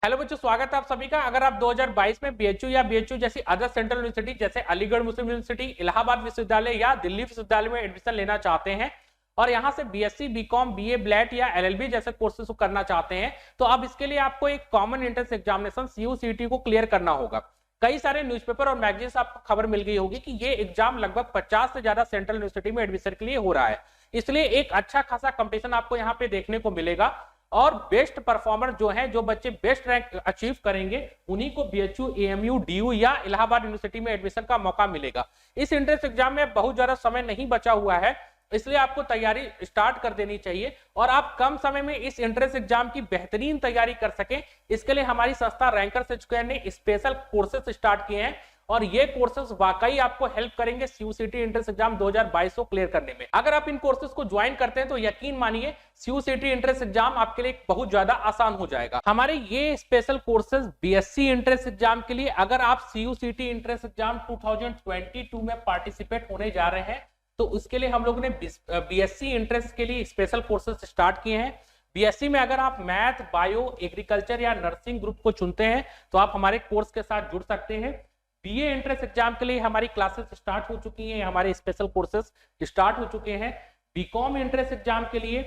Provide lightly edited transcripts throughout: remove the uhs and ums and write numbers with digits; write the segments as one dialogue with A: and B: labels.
A: Hello बच्चों, स्वागत है आप सभी का। अगर आप 2022 में बीएचयू या बीएचयू जैसी अदर सेंट्रल यूनिवर्सिटी जैसे अलीगढ़ मुस्लिम यूनिवर्सिटी, इलाहाबाद विश्वविद्यालय या दिल्ली विश्वविद्यालय में एडमिशन लेना चाहते हैं और यहां से बीएससी, बीकॉम, बीए, ब्लेट या एलएलबी जैसे कोर्सेज को करना चाहते हैं, तो अब इसके लिए आपको एक कॉमन एंट्रेंस एग्जामिनेशन सीयूसीटी को क्लियर करना होगा। कई सारे न्यूज़पेपर और मैगजीन्स आपको खबर मिल गई होगी कि ये एग्जाम लगभग 50 से ज्यादा सेंट्रल यूनिवर्सिटी में एडमिशन के लिए हो रहा है, इसलिए एक अच्छा खासा कंपटीशन आपको यहाँ पे देखने को मिलेगा और बेस्ट परफॉर्मर जो है, जो बच्चे बेस्ट रैंक अचीव करेंगे, उन्हीं को बीएचयू, एएमयू, डीयू या इलाहाबाद यूनिवर्सिटी में एडमिशन का मौका मिलेगा। इस एंट्रेंस एग्जाम में बहुत ज्यादा समय नहीं बचा हुआ है, इसलिए आपको तैयारी स्टार्ट कर देनी चाहिए और आप कम समय में इस एंट्रेंस एग्जाम की बेहतरीन तैयारी कर सकें। इसके लिए हमारी संस्था रैंकर्स एजुकेशन ने स्पेशल कोर्सेज स्टार्ट किए हैं और ये कोर्सेज वाकई आपको हेल्प करेंगे सीयूसीटी एंट्रेंस एग्जाम 2022 को क्लियर करने में। अगर आप इन कोर्सेज को ज्वाइन करते हैं तो यकीन मानिए सीयूसीटी एंट्रेंस एग्जाम आपके लिए बहुत ज्यादा आसान हो जाएगा। हमारे ये special courses BSc entrance exam के लिए, अगर आप सीयूसीटी एंट्रेंस एग्जाम 2022 में पार्टिसिपेट होने जा रहे हैं तो उसके लिए हम लोगों ने बीएससी एंट्रेंस के लिए स्पेशल कोर्सेज स्टार्ट किए हैं। बीएससी में अगर आप मैथ, बायो, एग्रीकल्चर या नर्सिंग ग्रुप को चुनते हैं तो आप हमारे कोर्स के साथ जुड़ सकते हैं। बीए एंट्रेंस एग्जाम के लिए हमारी क्लासेस स्टार्ट हो चुकी हैं, हमारे स्पेशल कोर्सेज स्टार्ट हो चुके हैं। बीकॉम एंट्रेंस एग्जाम के लिए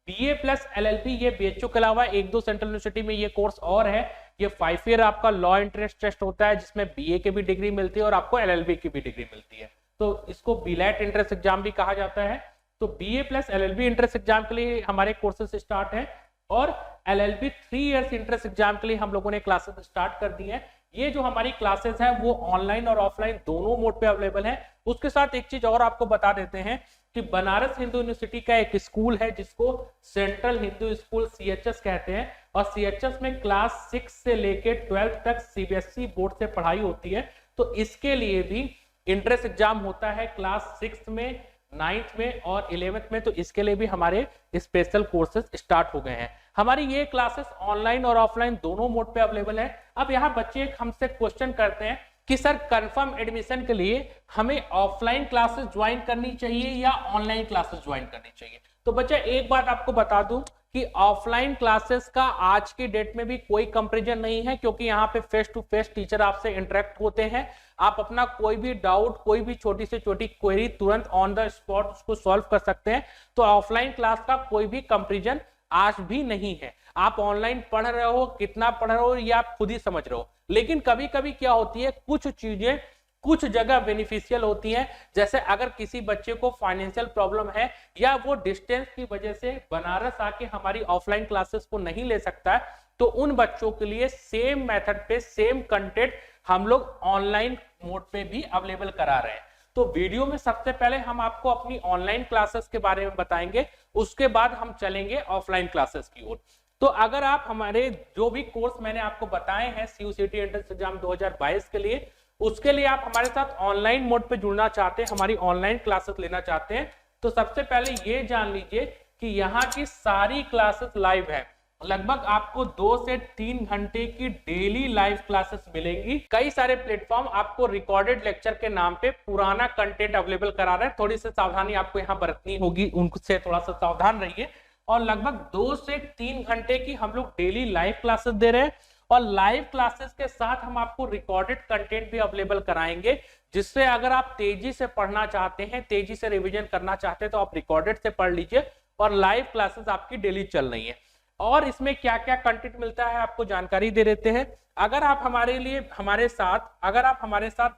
A: बीए प्लस एलएलबी, ये बीएचयू के अलावा एक दो सेंट्रल यूनिवर्सिटी में ये कोर्स और है। ये 5 ईयर आपका लॉ एंट्रेंस टेस्ट होता है जिसमें बीए की भी डिग्री मिलती है और आपको एलएलबी की भी डिग्री मिलती है, तो इसको बीलेट एंट्रेंस एग्जाम भी कहा जाता है। तो BA plus LLB entrance exam के लिए हमारे कोर्सेज स्टार्ट है और एलएलबी 3 इयर्स एंट्रेंस एग्जाम के लिए हम लोगों ने क्लासेस स्टार्ट कर दी है। ये जो हमारी क्लासेस हैं वो ऑनलाइन और ऑफलाइन दोनों मोड पे अवेलेबल है। उसके साथ एक चीज और आपको बता देते हैं कि बनारस हिंदू यूनिवर्सिटी का एक स्कूल है जिसको सेंट्रल हिंदू स्कूल सीएचएस कहते हैं और सीएचएस में क्लास 6 से लेके 12 तक सीबीएसई बोर्ड से पढ़ाई होती है, तो इसके लिए भी एंट्रेंस एग्जाम होता है क्लास 6 में, 9th में और 11th में, तो इसके लिए भी हमारे स्पेशल कोर्सेज स्टार्ट हो गए हैं। हमारी ये क्लासेस ऑनलाइन और ऑफलाइन दोनों मोड पे अवेलेबल है। अब यहाँ बच्चे हमसे क्वेश्चन करते हैं कि सर कंफर्म एडमिशन के लिए हमें ऑफलाइन क्लासेस ज्वाइन करनी चाहिए या ऑनलाइन क्लासेस ज्वाइन करनी चाहिए। तो बच्चा एक बात आपको बता दूं कि ऑफलाइन क्लासेस का आज की डेट में भी कोई कंपैरिजन नहीं है, क्योंकि यहाँ पे फेस टू फेस टीचर आपसे इंटरेक्ट होते हैं। आप अपना कोई भी डाउट, कोई भी छोटी से छोटी क्वेरी तुरंत ऑन द स्पॉट उसको सॉल्व कर सकते हैं। तो ऑफलाइन क्लास का कोई भी कंपैरिजन आज भी नहीं है। आप ऑनलाइन पढ़ रहे हो, कितना पढ़ रहे हो ये आप खुद ही समझ रहे हो, लेकिन कभी कभी क्या होती है, कुछ चीजें कुछ जगह बेनिफिशियल होती हैं। जैसे अगर किसी बच्चे को फाइनेंशियल प्रॉब्लम है या वो डिस्टेंस की वजह से बनारस आके हमारी ऑफलाइन क्लासेस को नहीं ले सकता है, तो उन बच्चों के लिए सेम मेथड पे सेम कंटेंट हम लोग ऑनलाइन मोड पे भी अवेलेबल करा रहे हैं। तो वीडियो में सबसे पहले हम आपको अपनी ऑनलाइन क्लासेस के बारे में बताएंगे, उसके बाद हम चलेंगे ऑफलाइन क्लासेस की ओर। तो अगर आप हमारे जो भी कोर्स मैंने आपको बताए हैं सीयूसीटी एंट्रेंस एग्जाम 2022 के लिए, उसके लिए आप हमारे साथ ऑनलाइन मोड पे जुड़ना चाहते हैं, हमारी ऑनलाइन क्लासेस लेना चाहते हैं, तो सबसे पहले ये जान लीजिए कि यहाँ की सारी क्लासेस लाइव है। लगभग आपको 2 से 3 घंटे की डेली लाइव क्लासेस मिलेंगी। कई सारे प्लेटफॉर्म आपको रिकॉर्डेड लेक्चर के नाम पे पुराना कंटेंट अवेलेबल करा रहे हैं। थोड़ी सी सावधानी आपको यहाँ बरतनी होगी, उनसे थोड़ा सा सावधान रहिए। और लगभग 2 से 3 घंटे की हम लोग डेली लाइव क्लासेस दे रहे हैं और लाइव क्लासेस के साथ हम आपको रिकॉर्डेड कंटेंट भी अवेलेबल कराएंगे, जिससे अगर आप तेजी से पढ़ना चाहते हैं, तेजी से रिवीजन करना चाहते हैं, तो आप रिकॉर्डेड से पढ़ लीजिए और लाइव क्लासेस आपकी डेली चल रही है। और इसमें क्या क्या कंटेंट मिलता है आपको जानकारी दे देते हैं। अगर आप हमारे साथ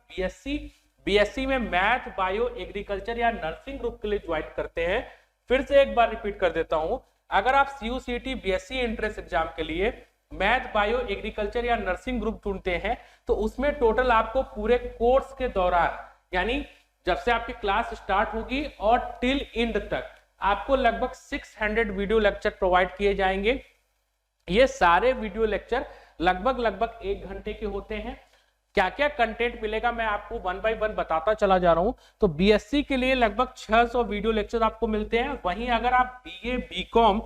A: बीएससी में मैथ, बायो, एग्रीकल्चर या नर्सिंग ग्रुप के लिए ज्वाइन करते हैं, फिर से एक बार रिपीट कर देता हूं, अगर आप सीयूसीटी बीएससी एंट्रेंस एग्जाम के लिए मैथ, बायो, एग्रीकल्चर या नर्सिंग ग्रुप चुनते हैं, तो उसमें टोटल आपको पूरे कोर्स के दौरान, यानी जब से आपकी क्लास स्टार्ट होगी और टिल एंड तक, आपको लगभग 600 वीडियो लेक्चर प्रोवाइड किए जाएंगे। ये सारे वीडियो लेक्चर लगभग 1 घंटे के होते हैं। क्या क्या कंटेंट मिलेगा मैं आपको 1 बाय 1 बताता चला जा रहा हूं। तो बीएससी के लिए लगभग 600 वीडियो लेक्चर आपको मिलते हैं। वहीं अगर आप बीए, बीकॉम,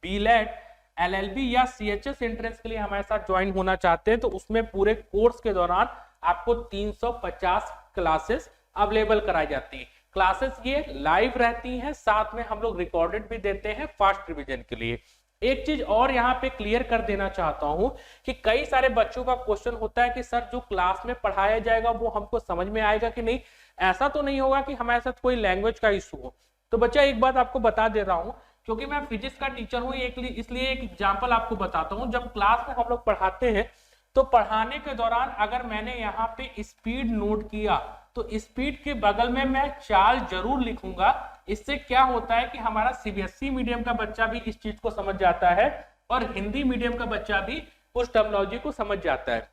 A: बीलेट, एलएलबी या सीएचएस एंट्रेंस के लिए हमारे साथ ज्वाइन होना चाहते हैं, तो उसमें पूरे कोर्स के दौरान आपको 350 क्लासेस अवेलेबल कराई जाती है। क्लासेस ये लाइव रहती हैं, साथ में हम लोग रिकॉर्डेड भी देते हैं फास्ट रिवीजन के लिए। एक चीज और यहाँ पे क्लियर कर देना चाहता हूं कि कई सारे बच्चों का क्वेश्चन होता है कि सर जो क्लास में पढ़ाया जाएगा वो हमको समझ में आएगा कि नहीं। ऐसा तो नहीं होगा कि हमारे साथ कोई लैंग्वेज का इशू हो। तो बच्चा एक बात आपको बता दे रहा हूं, क्योंकि मैं फिजिक्स का टीचर हूं, इसलिए एक एग्जाम्पल आपको बताता हूं। जब क्लास में हम लोग पढ़ाते हैं तो पढ़ाने के दौरान अगर मैंने यहाँ पे स्पीड नोट किया तो स्पीड के बगल में मैं चाल जरूर लिखूंगा। इससे क्या होता है कि हमारा सीबीएसई मीडियम का बच्चा भी इस चीज को समझ जाता है और हिंदी मीडियम का बच्चा भी उस टर्मिनोलॉजी को समझ जाता है।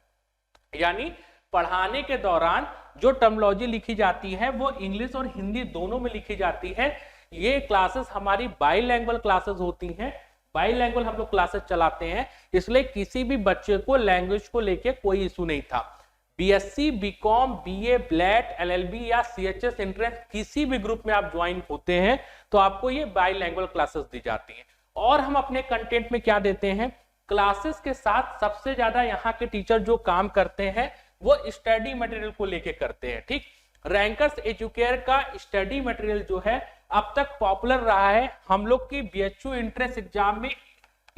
A: यानी पढ़ाने के दौरान जो टर्मिनोलॉजी लिखी जाती है वो इंग्लिश और हिंदी दोनों में लिखी जाती है। ये क्लासेस हमारी बाईलैंग्वेज क्लासेस होती हैं, बाईलैंग्वेज हम लोग क्लासेस चलाते हैं, इसलिए किसी भी बच्चे को लैंग्वेज को लेके कोई इशू नहीं था। बीएससी, बीकॉम, बीए, ब्लैट, एलएलबी या सीएचएस एंट्रेंस किसी भी ग्रुप में आप ज्वाइन होते हैं तो आपको ये बाईलैंग्वेज क्लासेस दी जाती हैं। और हम अपने कंटेंट में क्या देते हैं, क्लासेस के साथ सबसे ज्यादा यहाँ के टीचर जो काम करते हैं वो स्टडी मटेरियल को लेके करते हैं। ठीक, रैंकर्स एजुकेयर का स्टडी मटेरियल जो है अब तक पॉपुलर रहा है। हम लोग की बीएचयू एंट्रेंस एग्जाम में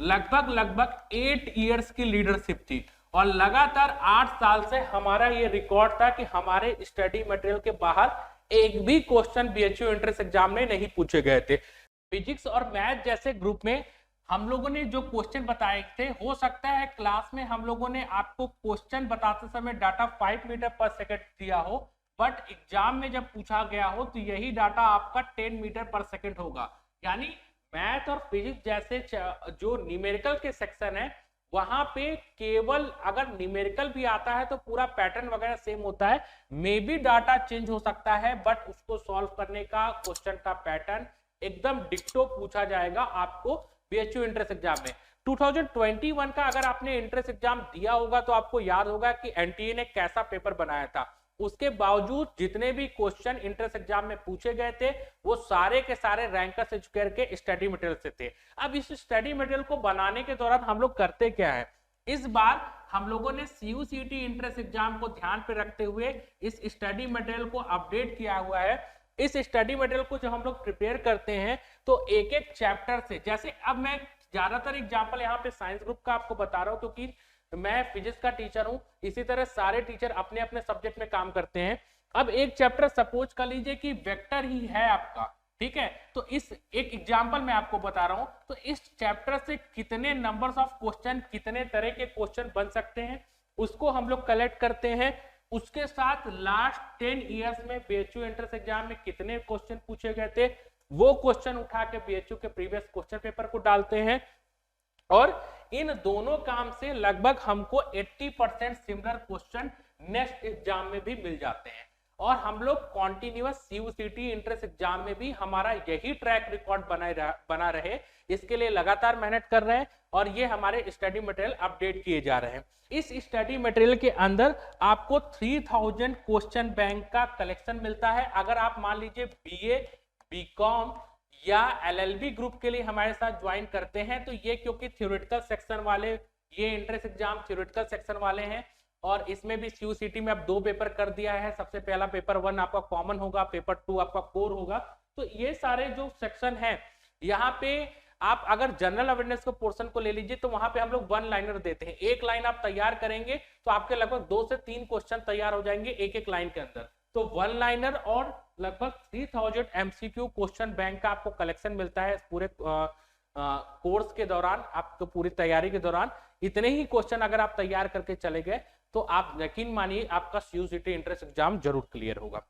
A: लगभग 8 इयर्स की लीडरशिप थी और लगातार 8 साल से हमारा ये रिकॉर्ड था कि हमारे स्टडी मटेरियल के बाहर एक भी क्वेश्चन बीएचयू एंट्रेंस एग्जाम में नहीं पूछे गए थे। फिजिक्स और मैथ जैसे ग्रुप में हम लोगों ने जो क्वेश्चन बताए थे, हो सकता है क्लास में हम लोगों ने आपको क्वेश्चन बताते समय डाटा 5 मीटर पर सेकंड दिया हो, बट एग्जाम में जब पूछा गया हो तो यही डाटा आपका 10 मीटर पर सेकंड होगा। यानी मैथ और फिजिक्स जैसे जो न्यूमेरिकल के सेक्शन है वहां पे केवल अगर न्यूमेरिकल भी आता है तो पूरा पैटर्न वगैरह सेम होता है, मे बी डाटा चेंज हो सकता है बट उसको सॉल्व करने का क्वेश्चन का पैटर्न एकदम डिक्टो पूछा जाएगा आपको बीएचयू एंट्रेंस एग्जाम में। 2021 का अगर आपने एंट्रेंस एग्जाम दिया होगा तो आपको याद होगा कि एनटीए ने कैसा पेपर बनाया था। उसके बावजूद जितने भी क्वेश्चन एंट्रेंस एग्जाम में पूछे गए थे वो सारे के सारे रैंकर्स एजुकेयर के स्टडी मटेरियल से थे। अब इस स्टडी मटेरियल को बनाने के दौरान हम लोग करते क्या है, इस बार हम लोगों ने सीयूसीटी एंट्रेंस एग्जाम को ध्यान पे रखते हुए इस स्टडी मटेरियल को अपडेट किया हुआ है। इस स्टडी मटेरियल को जब हम लोग प्रिपेयर करते हैं तो एक एक चैप्टर से, जैसे अब मैं ज्यादातर एग्जाम्पल यहाँ पे साइंस ग्रुप का आपको बता रहा हूँ क्योंकि मैं फिजिक्स का टीचर हूं, इसी तरह सारे टीचर अपने अपने सब्जेक्ट में काम करते हैं। अब एक चैप्टर सपोज कर लीजिए कि वेक्टर ही है आपका, ठीक है, तो इस एक एग्जांपल मैं आपको बता रहा हूं, तो इस चैप्टर से कितने नंबर्स ऑफ क्वेश्चन, कितने तरह के क्वेश्चन बन सकते हैं उसको हम लोग कलेक्ट करते हैं। उसके साथ लास्ट 10 इयर्स में बीएचयू एंट्रेंस एग्जाम में कितने क्वेश्चन पूछे गए थे वो क्वेश्चन उठा के बीएचयू के प्रीवियस क्वेश्चन पेपर को डालते हैं और इन दोनों काम से लगभग हमको 80% सिमिलर क्वेश्चन नेक्स्ट एग्जाम में भी मिल जाते हैं। और हम लोग कॉन्टिन्यूअस सीयूसीटी एंट्रेंस एग्जाम में भी हमारा यही ट्रैक रिकॉर्ड बना रहे, इसके लिए लगातार मेहनत कर रहे हैं और ये हमारे स्टडी मटेरियल अपडेट किए जा रहे हैं। इस स्टडी मटेरियल के अंदर आपको 3000 क्वेश्चन बैंक का कलेक्शन मिलता है। अगर आप मान लीजिए बीए, बीकॉम या एलएलबी ग्रुप के लिए हमारे साथ ज्वाइन करते हैं तो ये क्योंकि थ्योरेटिकल सेक्शन वाले, ये एंट्रेंस एग्जाम थ्योरेटिकल सेक्शन वाले हैं और इसमें भी सीयूसीटी में अब 2 पेपर कर दिया है। सबसे पहला पेपर 1 आपका कॉमन होगा, पेपर 2 आपका कोर होगा। तो ये सारे जो सेक्शन हैं यहाँ पे आप अगर जनरल अवेयरनेस के पोर्शन को ले लीजिए तो वहां पे हम लोग 1 लाइनर देते हैं। एक लाइन आप तैयार करेंगे तो आपके लगभग 2 से 3 क्वेश्चन तैयार हो जाएंगे एक एक लाइन के अंदर। तो 1 लाइनर और लगभग 3000 एमसीक्यू क्वेश्चन बैंक का आपको कलेक्शन मिलता है पूरे कोर्स के दौरान, आपको पूरी तैयारी के दौरान। इतने ही क्वेश्चन अगर आप तैयार करके चले गए तो आप यकीन मानिए आपका सीयूसीटी एंट्रेंस एग्जाम जरूर क्लियर होगा।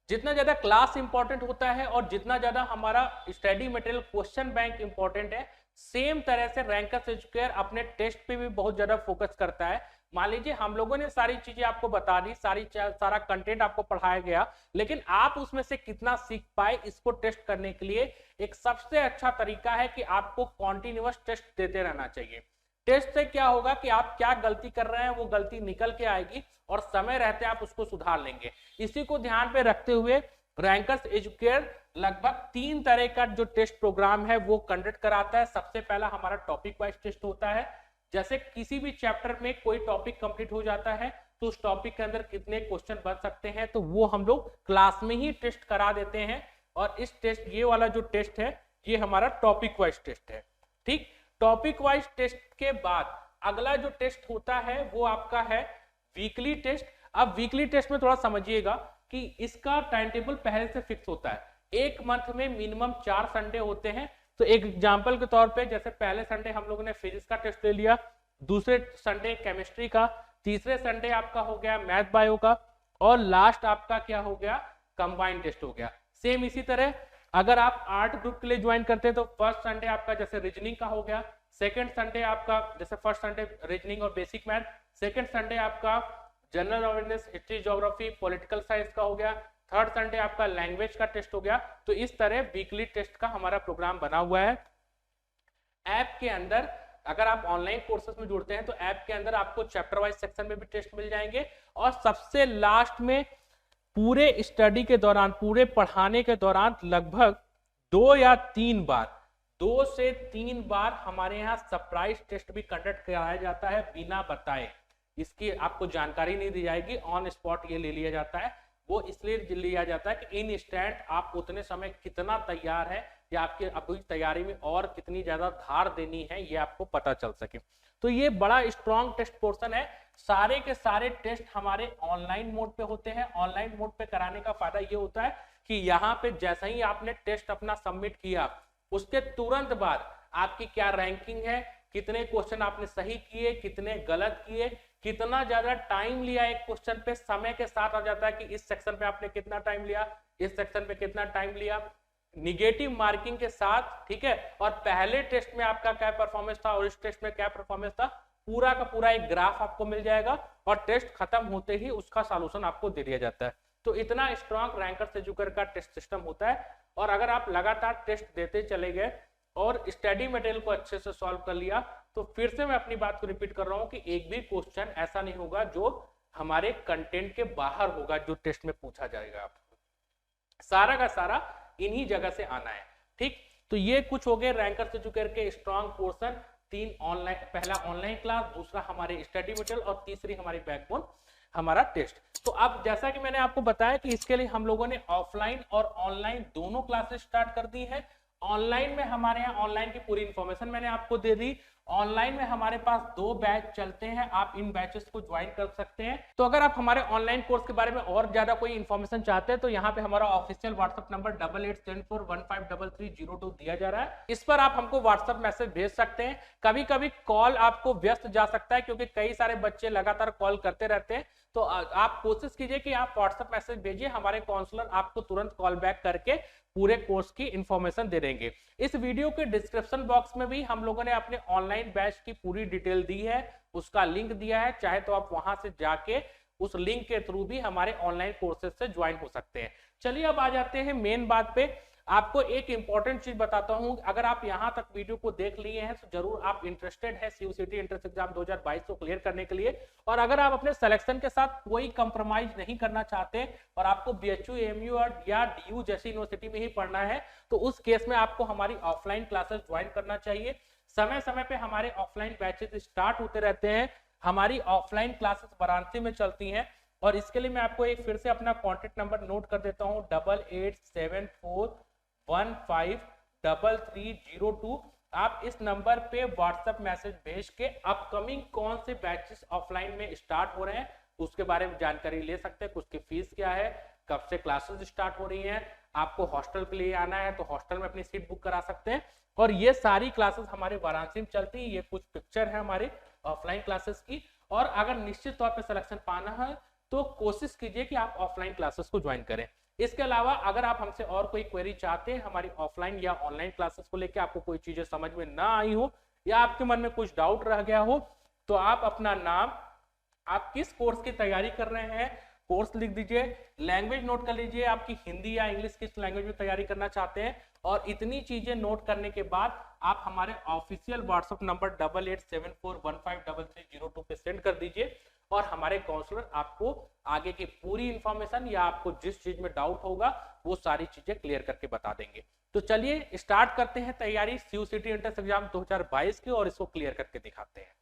A: जितना ज्यादा क्लास इंपॉर्टेंट होता है और जितना ज्यादा हमारा study material question bank important है, सेम तरह से रैंकर्स एजुकेयर अपने टेस्ट पे भी बहुत ज्यादा फोकस करता है। मान लीजिए हम लोगों ने सारी चीजें आपको बता दी, सारा कंटेंट आपको पढ़ाया गया, लेकिन आप उसमें से कितना सीख पाए इसको टेस्ट करने के लिए एक सबसे अच्छा तरीका है कि आपको कॉन्टिन्यूअस टेस्ट देते रहना चाहिए। टेस्ट से क्या होगा कि आप क्या गलती कर रहे हैं वो गलती निकल के आएगी और समय रहते आप उसको सुधार लेंगे। इसी को ध्यान पे रखते हुए रैंकर्स एजुकेयर लगभग 3 तरह का जो टेस्ट प्रोग्राम है वो कंडक्ट कराता है। सबसे पहला हमारा टॉपिक वाइज टेस्ट होता है, जैसे किसी भी चैप्टर में कोई टॉपिक कंप्लीट हो जाता है तो उस टॉपिक के अंदर कितने क्वेश्चन बन सकते हैं तो वो हम लोग क्लास में ही टेस्ट करा देते हैं। और इस टेस्ट, ये वाला जो टेस्ट है ये हमारा टॉपिक वाइज टेस्ट है। ठीक, टॉपिक वाइज टेस्ट के बाद अगला जो टेस्ट होता है वो आपका है वीकली टेस्ट। अब वीकली टेस्ट में थोड़ा समझिएगा कि इसका टाइम टेबल पहले से फिक्स होता है। एक मंथ में मिनिमम 4 संडे होते हैं। तो एक एग्जांपल के तौर पे जैसे पहले संडे हम लोगों ने फिजिक्स का टेस्ट ले लिया, दूसरे संडे केमिस्ट्री का, तीसरे संडे आपका हो गया मैथ बायो का, और लास्ट आपका क्या हो गया, कंबाइंड टेस्ट हो गया। सेम इसी तरह अगर आप आर्ट ग्रुप के लिए ज्वाइन करते हैं तो फर्स्ट संडे आपका जैसे रीजनिंग का हो गया, सेकंड संडे आपका जैसे फर्स्ट संडे रीजनिंग और बेसिक मैथ, सेकंड संडे आपका general awareness, history, geography, political science का हो गया, थर्ड संडे आपका लैंग्वेज का टेस्ट हो गया। तो इस तरह वीकली टेस्ट का हमारा प्रोग्राम बना हुआ है। ऐप के अंदर अगर आप ऑनलाइन कोर्सेज में जुड़ते हैं तो ऐप के अंदर आपको चैप्टर वाइज सेक्शन में भी टेस्ट मिल जाएंगे, और सबसे लास्ट में पूरे स्टडी के दौरान, पूरे पढ़ाने के दौरान लगभग 2 या 3 बार, 2 से 3 बार हमारे यहाँ सरप्राइज टेस्ट भी कंडक्ट कराया जाता है बिना बताए। इसकी आपको जानकारी नहीं दी जाएगी, ऑन स्पॉट ये ले लिया जाता है। वो इसलिए लिया जाता है कि इन इंस्टेंट आप उतने समय कितना तैयार है या आपके अभी तैयारी में और कितनी ज्यादा धार देनी है ये आपको पता चल सके। तो ये बड़ा स्ट्रॉन्ग टेस्ट पोर्शन है। सारे के सारे टेस्ट हमारे ऑनलाइन मोड पे होते हैं। ऑनलाइन मोड पे कराने का फायदा ये होता है कि यहाँ पे जैसे ही आपने टेस्ट अपना सबमिट किया उसके तुरंत बाद आपकी क्या रैंकिंग है, कितने क्वेश्चन आपने सही किए, कितने गलत किए, कितना ज्यादा टाइम लिया एक क्वेश्चन पे, समय के साथ आ जाता है कि इस सेक्शन पे आपने कितना टाइम लिया, इस सेक्शन पे कितना टाइम लिया, निगेटिव मार्किंग के साथ, ठीक है। और पहले टेस्ट में आपका क्या परफॉर्मेंस था और इस टेस्ट में क्या परफॉर्मेंस था, पूरा का पूरा एक ग्राफ आपको मिल जाएगा, और टेस्ट खत्म होते ही उसका सॉल्यूशन आपको दे दिया जाता है। तो इतना स्ट्रॉन्ग रैंकर्स एजुकेटर का टेस्ट सिस्टम होता है। और अगर आप लगातार टेस्ट देते चले गए और स्टडी मटेरियल को अच्छे से सॉल्व कर लिया, तो फिर से मैं अपनी बात को रिपीट कर रहा हूं कि एक भी क्वेश्चन ऐसा नहीं होगा जो हमारे कंटेंट के बाहर होगा जो टेस्ट में पूछा जाएगा। आपको सारा का सारा इन्हीं जगह से आना है, ठीक। तो ये कुछ हो गए रैंकर्स एजुकेटर के स्ट्रॉन्ग पोर्शन। 3 ऑनलाइन, पहला ऑनलाइन क्लास, दूसरा हमारे स्टडी मटेरियल, और तीसरी हमारी बैकबोन हमारा टेस्ट। तो अब जैसा कि मैंने आपको बताया कि इसके लिए हम लोगों ने ऑफलाइन और ऑनलाइन दोनों क्लासेस स्टार्ट कर दी है। ऑनलाइन में हमारे यहाँ ऑनलाइन की पूरी इंफॉर्मेशन मैंने आपको दे दी। ऑनलाइन में हमारे पास 2 बैच चलते हैं, आप इन बैचेस को ज्वाइन कर सकते हैं। तो अगर आप हमारे ऑनलाइन कोर्स के बारे में और ज्यादा कोई इंफॉर्मेशन चाहते हैं तो यहाँ पे हमारा ऑफिशियल व्हाट्सएप नंबर 8874153302 दिया जा रहा है। इस पर आप हमको व्हाट्सएप मैसेज भेज सकते हैं। कभी कभी कॉल आपको व्यस्त जा सकता है क्योंकि कई सारे बच्चे लगातार कॉल करते रहते हैं। तो आप कोशिश कीजिए कि आप व्हाट्सएप मैसेज भेजिए, हमारे काउंसलर आपको तुरंत कॉल बैक करके पूरे कोर्स की इंफॉर्मेशन दे देंगे। इस वीडियो के डिस्क्रिप्शन बॉक्स में भी हम लोगों ने अपने ऑनलाइन बैच की पूरी डिटेल दी है, उसका लिंक दिया है, चाहे तो आप वहां से जाके उस लिंक के थ्रू भी हमारे ऑनलाइन कोर्सेज से ज्वाइन हो सकते हैं। चलिए अब आ जाते हैं मेन बात पे। आपको एक इंपॉर्टेंट चीज बताता हूं, अगर आप यहां तक वीडियो को देख लिए हैं तो जरूर आप इंटरेस्टेड है सीयूसीटी एंट्रेंस एग्जाम 2022 को क्लियर करने के लिए। और अगर आप अपने सिलेक्शन के साथ कोई कंप्रोमाइज नहीं करना चाहते और आपको बीएचयू, एएमयू या डीयू जैसी यूनिवर्सिटी में ही पढ़ना है, तो उस केस में आपको हमारी ऑफलाइन क्लासेस ज्वाइन करना चाहिए। समय समय पे हमारे ऑफलाइन बैचेस स्टार्ट होते रहते हैं। हमारी ऑफलाइन क्लासेस वाराणसी में चलती हैं, और इसके लिए मैं आपको एक फिर से अपना कॉन्टेक्ट नंबर नोट कर देता हूँ, 8874153302। आप इस नंबर पे व्हाट्सएप मैसेज भेज के अपकमिंग कौन से बैचेस ऑफलाइन में स्टार्ट हो रहे हैं उसके बारे में जानकारी ले सकते हैं। उसकी फीस क्या है, कब से क्लासेस स्टार्ट हो रही हैं, आपको हॉस्टल के लिए आना है तो हॉस्टल में अपनी सीट बुक करा सकते हैं। और ये सारी क्लासेस हमारे वाराणसी में चलती है। ये कुछ पिक्चर है हमारे ऑफलाइन क्लासेस की। और अगर निश्चित तौर पे सिलेक्शन पाना है तो कोशिश कीजिए कि आप ऑफलाइन क्लासेस को ज्वाइन करें। इसके अलावा अगर आप हमसे और कोई क्वेरी चाहते हैं हमारी ऑफलाइन या ऑनलाइन क्लासेस को लेकर, आपको कोई चीजें समझ में ना आई हो या आपके मन में कुछ डाउट रह गया हो, तो आप अपना नाम, आप किस कोर्स की तैयारी कर रहे हैं, कोर्स लिख दीजिए, लैंग्वेज नोट कर लीजिए, आपकी हिंदी या इंग्लिश किस लैंग्वेज में तैयारी करना चाहते हैं, और इतनी चीजें नोट करने के बाद आप हमारे ऑफिशियल व्हाट्सएप नंबर 8874153302 पे सेंड कर दीजिए, और हमारे काउंसलर आपको आगे की पूरी इंफॉर्मेशन या आपको जिस चीज में डाउट होगा वो सारी चीजें क्लियर करके बता देंगे। तो चलिए स्टार्ट करते हैं तैयारी सीयूसीटी एंट्रेंस एग्जाम 2022 की, और इसको क्लियर करके दिखाते हैं।